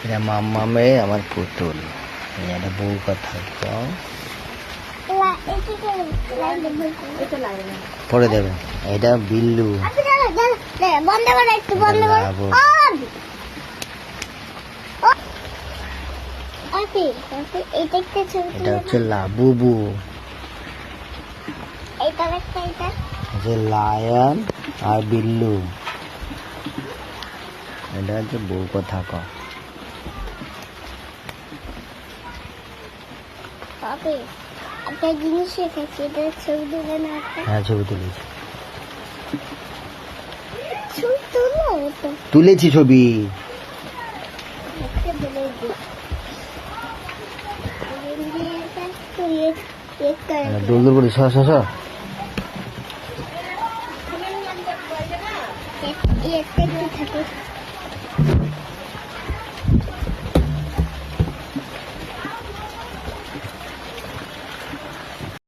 এটা মাম্মা মেয়ে আমার পুতুল। এটা বউ কথা কও, পরে দেবে। এটা বিল্লু, বন্ধ করো একটু, বন্ধ করো। এটা হচ্ছে লাবুবু, যে লায়ন আর বিল্লু। এটা হচ্ছে বউ কথা কও। একটা জিনিস রেখেছি, এটা ছবি তুলে না? হ্যাঁ, ছবি তুলেছি। ছবি তুলো তো, তুলেছি ছবি। দোল দোল করে সর সর সর। একটা থাকে।